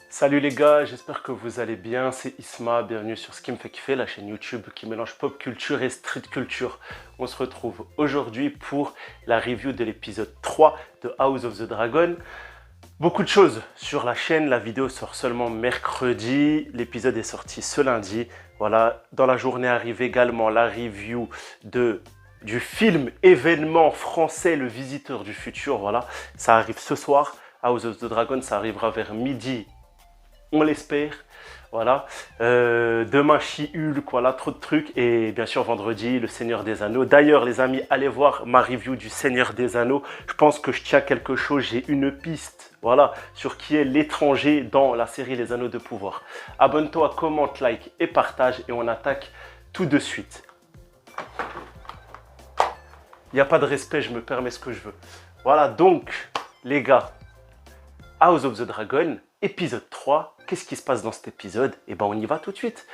Salut les gars, j'espère que vous allez bien, c'est Isma, bienvenue sur Ce qui me fait kiffer, la chaîne YouTube qui mélange pop culture et street culture. On se retrouve aujourd'hui pour la review de l'épisode 3 de House of the Dragon. Beaucoup de choses sur la chaîne, la vidéo sort seulement mercredi, l'épisode est sorti ce lundi. Voilà, dans la journée arrive également la review du film événement français Le Visiteur du Futur. Voilà, ça arrive ce soir. House of the Dragon, ça arrivera vers midi. On l'espère, voilà. Demain, She-Hulk, voilà, trop de trucs. Et bien sûr, vendredi, Le Seigneur des Anneaux. D'ailleurs, les amis, allez voir ma review du Seigneur des Anneaux. Je pense que je tiens quelque chose, j'ai une piste, voilà, sur qui est l'étranger dans la série Les Anneaux de Pouvoir. Abonne-toi, commente, like et partage. Et on attaque tout de suite. Il n'y a pas de respect, je me permets ce que je veux. Voilà, donc, les gars, House of the Dragon, épisode 3. Qu'est-ce qui se passe dans cet épisode? Eh ben, on y va tout de suite.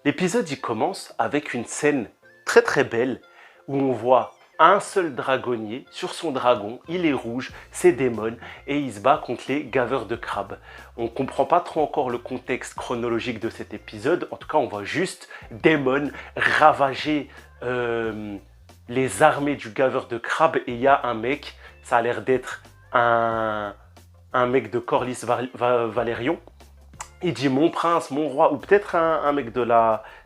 L'épisode, il commence avec une scène très très belle où on voit un seul dragonnier sur son dragon. Il est rouge, c'est Daemon et il se bat contre les gaveurs de crabes. On ne comprend pas trop encore le contexte chronologique de cet épisode. En tout cas, on voit juste Daemon ravager les armées du gaveur de crabes et il y a un mec, ça a l'air d'être un mec de Corlys Valerion. Il dit mon prince, mon roi, ou peut-être un mec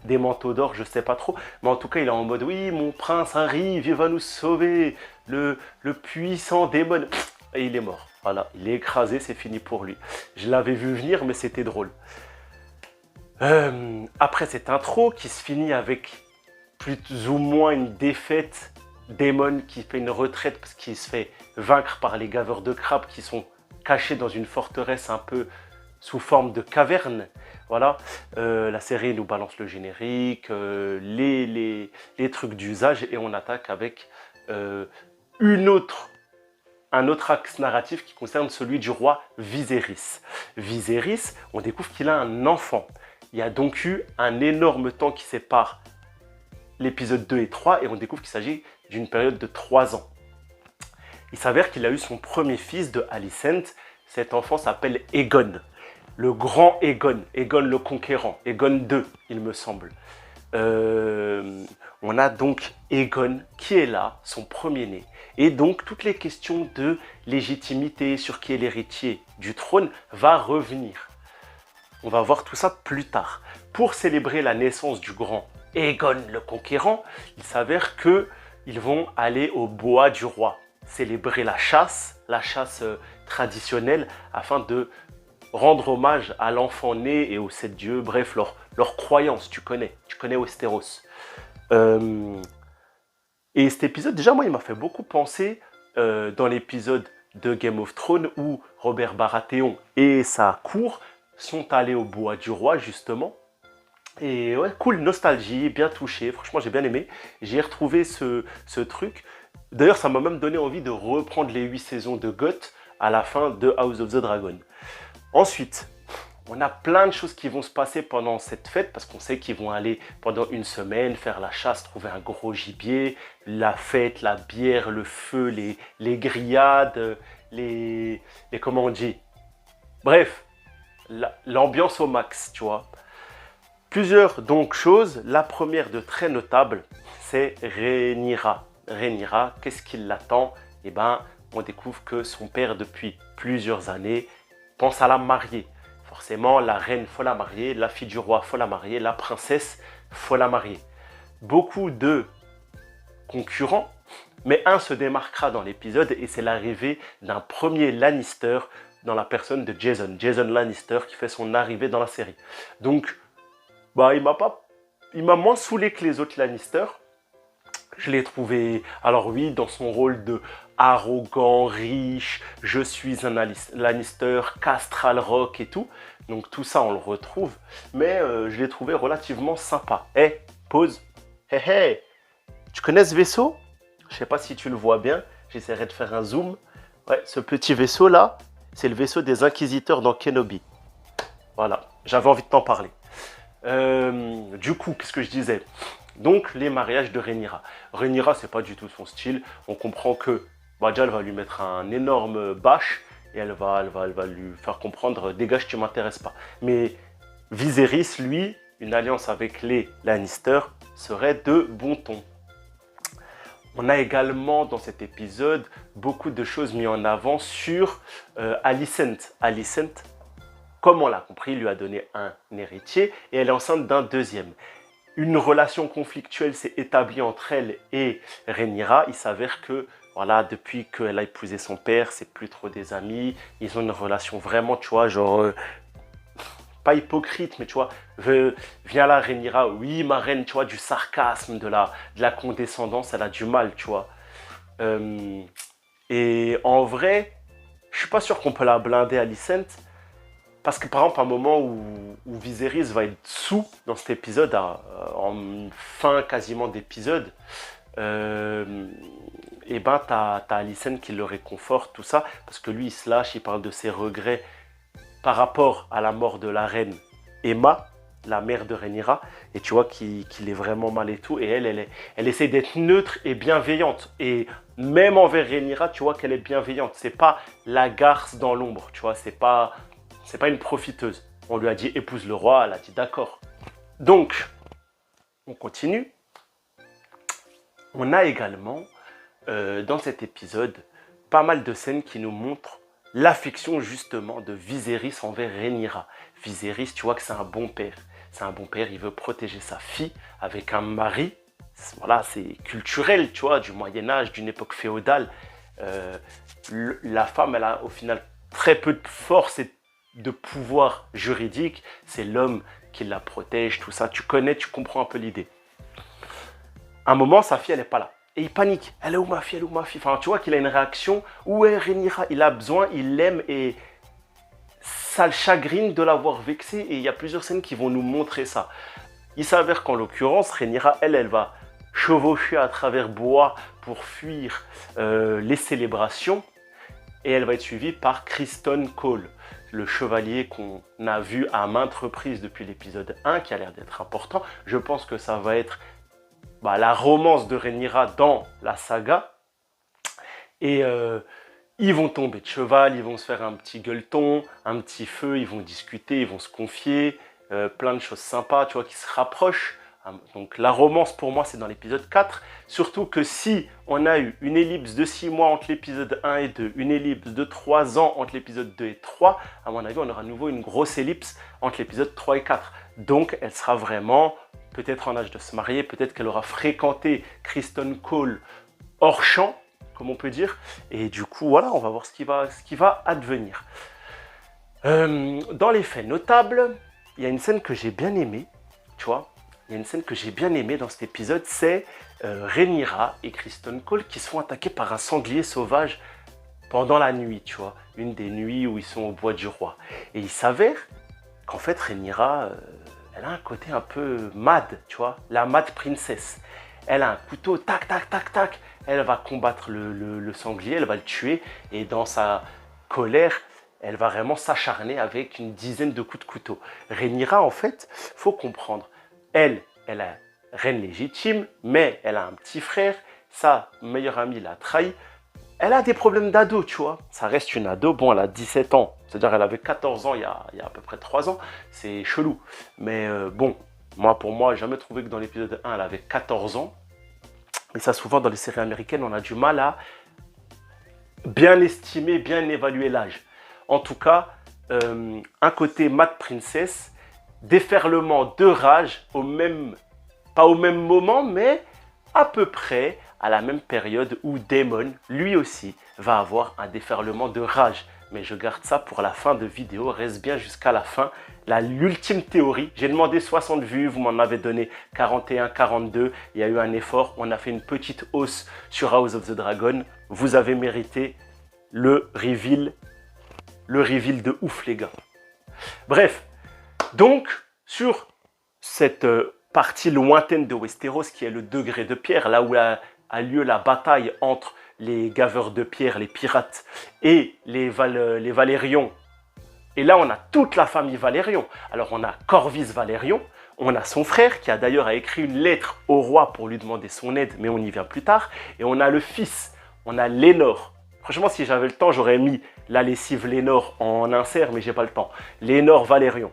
des manteaux d'or, je sais pas trop. Mais en tout cas, il est en mode oui, mon prince arrive, il va nous sauver, le puissant démon. Et il est mort. Voilà, il est écrasé, c'est fini pour lui. Je l'avais vu venir, mais c'était drôle. Après cette intro qui se finit avec plus ou moins une défaite, Daemon qui fait une retraite parce qu'il se fait vaincre par les gaveurs de crabes qui sont cachés dans une forteresse un peu sous forme de caverne. Voilà, la série nous balance le générique, les trucs d'usage et on attaque avec un autre axe narratif qui concerne celui du roi Viserys. Viserys, on découvre qu'il a un enfant. Il y a donc eu un énorme temps qui sépare l'épisode 2 et 3 et on découvre qu'il s'agit d'une période de 3 ans. Il s'avère qu'il a eu son premier fils de Alicent. Cet enfant s'appelle Aegon. Le grand Aegon, Aegon le Conquérant, Aegon II, il me semble. On a donc Aegon qui est là, son premier-né. Et donc, toutes les questions de légitimité sur qui est l'héritier du trône va revenir. On va voir tout ça plus tard. Pour célébrer la naissance du grand Aegon le Conquérant, il s'avère qu'ils vont aller au bois du roi, célébrer la chasse traditionnelle, afin de rendre hommage à l'enfant né et aux 7 dieux, bref, leur croyance, tu connais Westeros. Et cet épisode, déjà, moi, il m'a fait beaucoup penser dans l'épisode de Game of Thrones où Robert Baratheon et sa cour sont allés au bois du roi, justement. Et ouais, cool, nostalgie, bien touché, franchement, j'ai bien aimé. J'ai retrouvé ce truc. D'ailleurs, ça m'a même donné envie de reprendre les 8 saisons de GOT à la fin de House of the Dragon. Ensuite, on a plein de choses qui vont se passer pendant cette fête parce qu'on sait qu'ils vont aller pendant une semaine faire la chasse, trouver un gros gibier, la fête, la bière, le feu, les grillades, comment on dit. Bref, l'ambiance au max, tu vois. Plusieurs donc choses. La première de très notable, c'est Rhaenyra. Rhaenyra, qu'est-ce qui l'attend? Eh ben, on découvre que son père, depuis plusieurs années, pense à la marier. Forcément, la reine, faut la marier, la fille du roi, faut la marier, la princesse, faut la marier. Beaucoup de concurrents, mais un se démarquera dans l'épisode et c'est l'arrivée d'un premier Lannister dans la personne de Jason. Jason Lannister qui fait son arrivée dans la série. Donc, bah, il m'a moins saoulé que les autres Lannister. Je l'ai trouvé, alors oui, dans son rôle de arrogant, riche, je suis un Lannister, Castral Rock et tout. Donc tout ça, on le retrouve. Mais je l'ai trouvé relativement sympa. Hey, pause. Hey, hey. Tu connais ce vaisseau? Je sais pas si tu le vois bien. J'essaierai de faire un zoom. Ouais, ce petit vaisseau-là, c'est le vaisseau des Inquisiteurs dans Kenobi. Voilà, j'avais envie de t'en parler. Du coup, qu'est-ce que je disais? Donc, les mariages de Rhaenyra. Rhaenyra, c'est pas du tout son style. On comprend que Bajal va lui mettre un énorme bâche et elle va lui faire comprendre, dégage, tu m'intéresses pas. Mais Viserys, lui, une alliance avec les Lannister serait de bon ton. On a également dans cet épisode beaucoup de choses mises en avant sur Alicent. Alicent, comme on l'a compris, lui a donné un héritier et elle est enceinte d'un deuxième. Une relation conflictuelle s'est établie entre elle et Rhaenyra. Il s'avère que voilà, depuis qu'elle a épousé son père, c'est plus trop des amis. Ils ont une relation vraiment, tu vois, genre pas hypocrite, mais tu vois, viens là, Rhaenyra, oui, ma reine, tu vois, du sarcasme, de la condescendance, elle a du mal, tu vois. Et en vrai, je suis pas sûr qu'on peut la blinder, Alicent, parce que par exemple, à un moment où Viserys va être sous dans cet épisode, en fin quasiment d'épisode, et ben t'as Alicent qui le réconforte, tout ça, parce que lui, il se lâche, il parle de ses regrets par rapport à la mort de la reine Aemma, la mère de Rhaenyra, et tu vois qu'il est vraiment mal et tout, et elle essaie d'être neutre et bienveillante, et même envers Rhaenyra, tu vois qu'elle est bienveillante, c'est pas la garce dans l'ombre, tu vois, c'est pas une profiteuse. On lui a dit épouse le roi, elle a dit d'accord. Donc, on continue. On a également, dans cet épisode, pas mal de scènes qui nous montrent l'affection justement de Viserys envers Rhaenyra. Viserys, tu vois que c'est un bon père. C'est un bon père, il veut protéger sa fille avec un mari. Voilà, c'est culturel, tu vois, du Moyen-Âge, d'une époque féodale. La femme, elle a au final très peu de force et de pouvoir juridique. C'est l'homme qui la protège, tout ça. Tu connais, tu comprends un peu l'idée. À un moment, sa fille, elle n'est pas là. Et il panique. Elle est où ma fille? Elle est où ma fille? Enfin, tu vois qu'il a une réaction. Où est Rhaenyra? Il a besoin, il l'aime et ça le chagrine de l'avoir vexé. Et il y a plusieurs scènes qui vont nous montrer ça. Il s'avère qu'en l'occurrence, Rhaenyra, elle va chevaucher à travers bois pour fuir les célébrations. Et elle va être suivie par Criston Cole, le chevalier qu'on a vu à maintes reprises depuis l'épisode 1, qui a l'air d'être important. Je pense que ça va être la romance de Rhaenyra dans la saga. Et ils vont tomber de cheval, ils vont se faire un petit gueuleton, un petit feu, ils vont discuter, ils vont se confier, plein de choses sympas, tu vois, qui se rapprochent. Donc la romance pour moi c'est dans l'épisode 4, surtout que si on a eu une ellipse de 6 mois entre l'épisode 1 et 2, une ellipse de 3 ans entre l'épisode 2 et 3, à mon avis on aura à nouveau une grosse ellipse entre l'épisode 3 et 4. Donc elle sera vraiment peut-être en âge de se marier, peut-être qu'elle aura fréquenté Criston Cole hors champ, comme on peut dire, et du coup voilà, on va voir ce qui va advenir. Dans les faits notables, il y a une scène que j'ai bien aimée, tu vois. Il y a une scène que j'ai bien aimée dans cet épisode, c'est Rhaenyra et Criston Cole qui se font attaquer par un sanglier sauvage pendant la nuit, tu vois. Une des nuits où ils sont au bois du roi. Et il s'avère qu'en fait, Rhaenyra, elle a un côté un peu mad, tu vois. La mad princess. Elle a un couteau, tac, tac, tac, tac. Elle va combattre le sanglier, elle va le tuer. Et dans sa colère, elle va vraiment s'acharner avec une dizaine de coups de couteau. Rhaenyra, en fait, faut comprendre. Elle est reine légitime, mais elle a un petit frère, sa meilleure amie l'a trahi. Elle a des problèmes d'ado, tu vois. Ça reste une ado, bon, elle a 17 ans. C'est-à-dire qu'elle avait 14 ans il y a à peu près 3 ans. C'est chelou. Mais bon, pour moi, j'ai jamais trouvé que dans l'épisode 1, elle avait 14 ans. Mais ça, souvent, dans les séries américaines, on a du mal à bien estimer, bien évaluer l'âge. En tout cas, un côté Mad Princess, déferlement de rage, pas au même moment, mais à peu près à la même période où Daemon, lui aussi, va avoir un déferlement de rage. Mais je garde ça pour la fin de vidéo, reste bien jusqu'à la fin. L'ultime théorie, j'ai demandé 60 vues, vous m'en avez donné 41, 42, il y a eu un effort, on a fait une petite hausse sur House of the Dragon. Vous avez mérité le reveal de ouf les gars. Bref, donc sur cette partie lointaine de Westeros qui est le degré de pierre, là où a lieu la bataille entre les gaveurs de pierre, les pirates et les Valérions. Et là, on a toute la famille Valérion. Alors, on a Corvys Valérion, on a son frère qui a d'ailleurs écrit une lettre au roi pour lui demander son aide, mais on y vient plus tard. Et on a le fils, on a Lénore. Franchement, si j'avais le temps, j'aurais mis la lessive Lénore en insert, mais j'ai pas le temps. Lénore Valérion.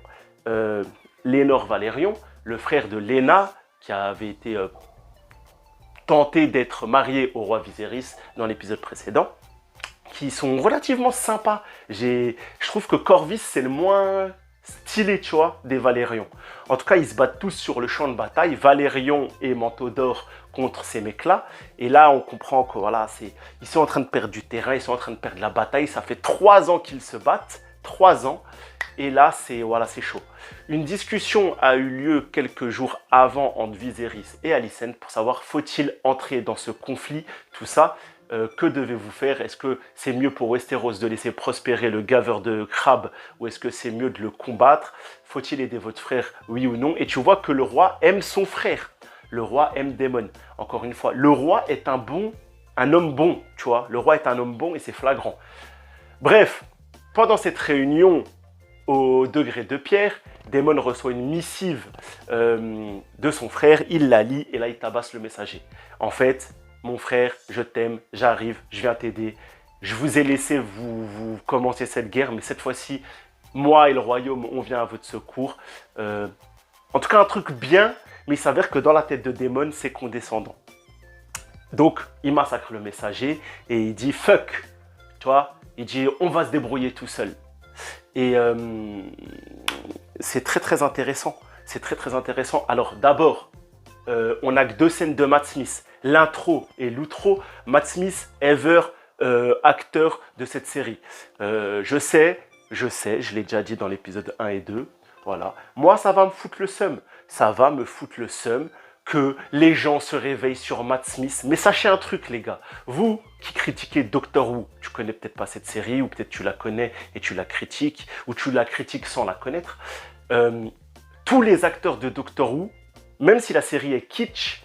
Lénore Valérion, le frère de Léna, qui avait été tenté d'être marié au roi Viserys dans l'épisode précédent, qui sont relativement sympas. Je trouve que Corvus, c'est le moins stylé, tu vois, des Valérions. En tout cas, ils se battent tous sur le champ de bataille, Valérion et Manteau d'Or contre ces mecs-là. Et là, on comprend que voilà, ils sont en train de perdre du terrain, ils sont en train de perdre la bataille. Ça fait 3 ans qu'ils se battent, 3 ans. Et là, c'est chaud. Une discussion a eu lieu quelques jours avant entre Viserys et Alicent pour savoir faut-il entrer dans ce conflit, tout ça. Que devez-vous faire? Est-ce que c'est mieux pour Westeros de laisser prospérer le gaveur de crabe ou est-ce que c'est mieux de le combattre? Faut-il aider votre frère, oui ou non? Et tu vois que le roi aime son frère. Le roi aime Daemon. Encore une fois, le roi est un homme bon, tu vois. Le roi est un homme bon et c'est flagrant. Bref, pendant cette réunion au degré de pierre, Daemon reçoit une missive de son frère, il la lit et là il tabasse le messager. En fait, mon frère, je t'aime, j'arrive, je viens t'aider. Je vous ai laissé vous commencer cette guerre, mais cette fois-ci, moi et le royaume, on vient à votre secours. En tout cas, un truc bien, mais il s'avère que dans la tête de Daemon, c'est condescendant. Donc, il massacre le messager et il dit « fuck ». Tu vois, il dit « on va se débrouiller tout seul ». Et c'est très très intéressant. C'est très très intéressant. Alors d'abord, on n'a que 2 scènes de Matt Smith. L'intro et l'outro. Matt Smith, ever acteur de cette série. Je sais, je l'ai déjà dit dans l'épisode 1 et 2. Voilà. Moi, ça va me foutre le seum. Ça va me foutre le seum que les gens se réveillent sur Matt Smith. Mais sachez un truc, les gars. Vous qui critiquez Doctor Who, tu connais peut-être pas cette série, ou peut-être tu la connais et tu la critiques, ou tu la critiques sans la connaître. Tous les acteurs de Doctor Who, même si la série est kitsch,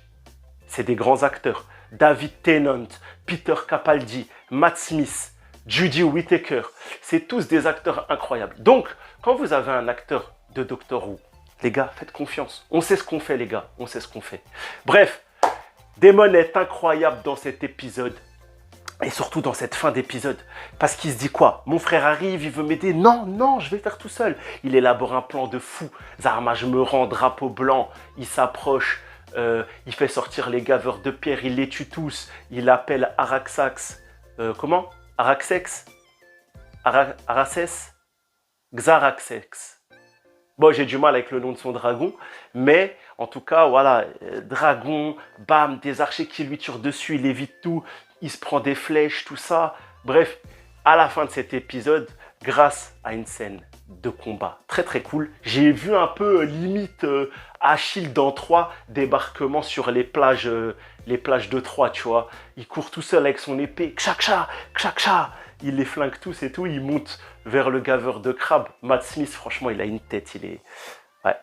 c'est des grands acteurs. David Tennant, Peter Capaldi, Matt Smith, Jodie Whittaker, c'est tous des acteurs incroyables. Donc, quand vous avez un acteur de Doctor Who, les gars, faites confiance. On sait ce qu'on fait, les gars. On sait ce qu'on fait. Bref, Daemon est incroyable dans cet épisode. Et surtout dans cette fin d'épisode. Parce qu'il se dit quoi? Mon frère arrive, il veut m'aider. Non, non, je vais faire tout seul. Il élabore un plan de fou. Zarma, je me rends, drapeau blanc. Il s'approche. Il fait sortir les gaveurs de pierre. Il les tue tous. Il appelle Araxax. Comment? Araxex? Araxes? Xaraxex. Bon, j'ai du mal avec le nom de son dragon, mais en tout cas, voilà, dragon, bam, des archers qui lui tirent dessus, il évite tout, il se prend des flèches, tout ça. Bref, à la fin de cet épisode, grâce à une scène de combat très très cool, j'ai vu un peu limite Achille dans Troie, débarquement sur les plages de Troie, tu vois. Il court tout seul avec son épée, kshak-cha, kshak-cha. Il les flingue tous et tout, il monte vers le gaveur de crabe. Matt Smith, franchement, il a une tête, il est... Ouais,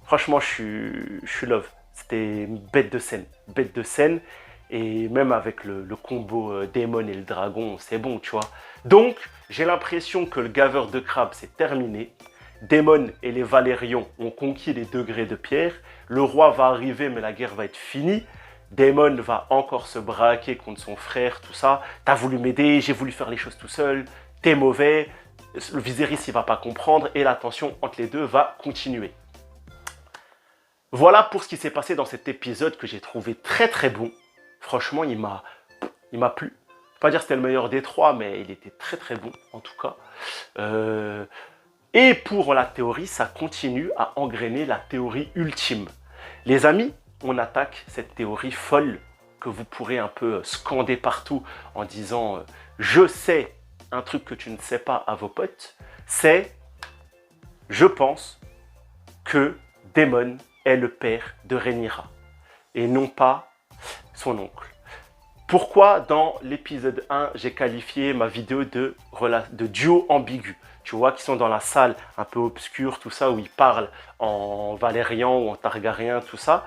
franchement, je suis love. C'était une bête de scène. Et même avec le combo Daemon et le dragon, c'est bon, tu vois. Donc, j'ai l'impression que le gaveur de crabe, c'est terminé. Daemon et les Valérions ont conquis les degrés de pierre. Le roi va arriver, mais la guerre va être finie. Daemon va encore se braquer contre son frère, tout ça. T'as voulu m'aider, j'ai voulu faire les choses tout seul. T'es mauvais. Le Viserys, il va pas comprendre. Et la tension entre les deux va continuer. Voilà pour ce qui s'est passé dans cet épisode que j'ai trouvé très très bon. Franchement, il m'a plu. Je ne vais pas dire que c'était le meilleur des 3, mais il était très très bon en tout cas. Et pour la théorie, ça continue à engrainer la théorie ultime. Les amis, on attaque cette théorie folle que vous pourrez un peu scander partout en disant je sais un truc que tu ne sais pas à vos potes. C'est je pense que Daemon est le père de Rhaenyra et non pas son oncle. Pourquoi dans l'épisode 1, j'ai qualifié ma vidéo de duo ambigu? Tu vois, qui sont dans la salle un peu obscure, tout ça, où ils parlent en valérien ou en targaryen, tout ça.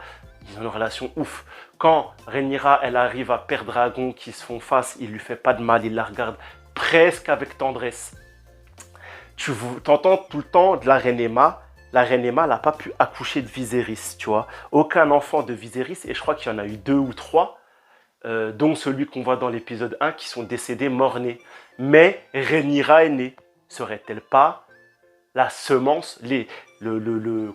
Ils ont une relation ouf. Quand Rhaenyra, elle arrive à Père Dragon, qui se font face, il lui fait pas de mal, il la regarde presque avec tendresse. Tu entends tout le temps de la reine Aemma. La reine Aemma, elle n'a pas pu accoucher de Viserys, tu vois. Aucun enfant de Viserys, et je crois qu'il y en a eu 2 ou 3, dont celui qu'on voit dans l'épisode 1, qui sont décédés mort-nés. Mais Rhaenyra est née. Serait-elle pas la semence,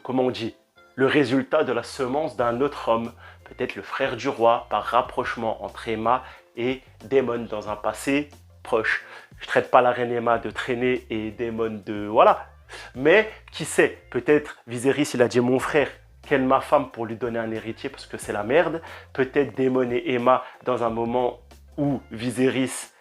comment on dit, le résultat de la semence d'un autre homme, peut-être le frère du roi, par rapprochement entre Aemma et Daemon dans un passé proche. Je ne traite pas la reine Aemma de traîner et Daemon de... Voilà. Mais qui sait, peut-être Viserys, il a dit mon frère, quelle ma femme pour lui donner un héritier parce que c'est la merde. Peut-être Daemon et Aemma dans un moment où Viserys,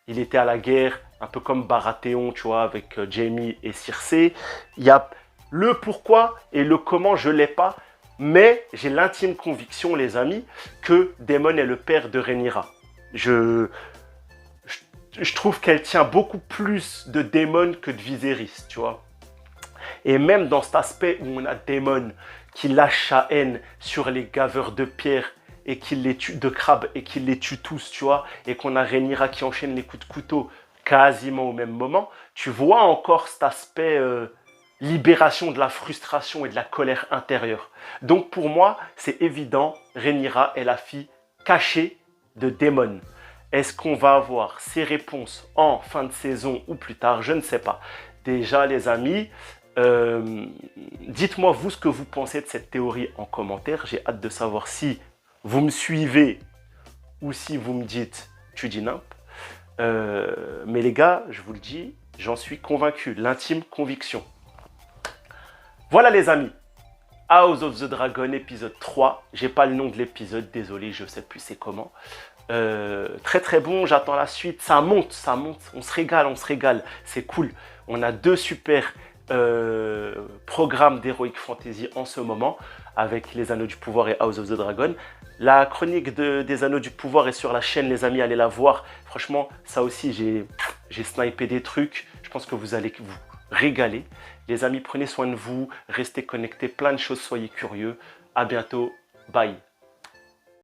il était à la guerre, un peu comme Baratheon, tu vois, avec Jaime et Cersei. Il y a le pourquoi et le comment, je ne l'ai pas. Mais j'ai l'intime conviction, les amis, que Daemon est le père de Rhaenyra. Je trouve qu'elle tient beaucoup plus de Daemon que de Viserys, tu vois. Et même dans cet aspect où on a Daemon qui lâche sa haine sur les gaveurs de pierre et qui les tue, de crabes et qui les tue tous, tu vois, et qu'on a Rhaenyra qui enchaîne les coups de couteau quasiment au même moment, tu vois encore cet aspect libération de la frustration et de la colère intérieure. Donc pour moi, c'est évident, Rhaenyra est la fille cachée de Daemon. Est-ce qu'on va avoir ces réponses en fin de saison ou plus tard? Je ne sais pas. Déjà les amis, dites-moi vous ce que vous pensez de cette théorie en commentaire. J'ai hâte de savoir si vous me suivez ou si vous me dites tu dis nimp. Mais les gars, je vous le dis, j'en suis convaincu, l'intime conviction. Voilà les amis, House of the Dragon épisode 3. J'ai pas le nom de l'épisode, désolé, je sais plus c'est comment. Très très bon, j'attends la suite. Ça monte, on se régale, c'est cool. On a 2 super programmes d'Heroic Fantasy en ce moment avec les Anneaux du Pouvoir et House of the Dragon. La chronique des Anneaux du Pouvoir est sur la chaîne, les amis, allez la voir. Franchement, ça aussi, j'ai snipé des trucs. Je pense que vous allez vous régaler. Les amis, prenez soin de vous, restez connectés, plein de choses, soyez curieux. À bientôt, bye.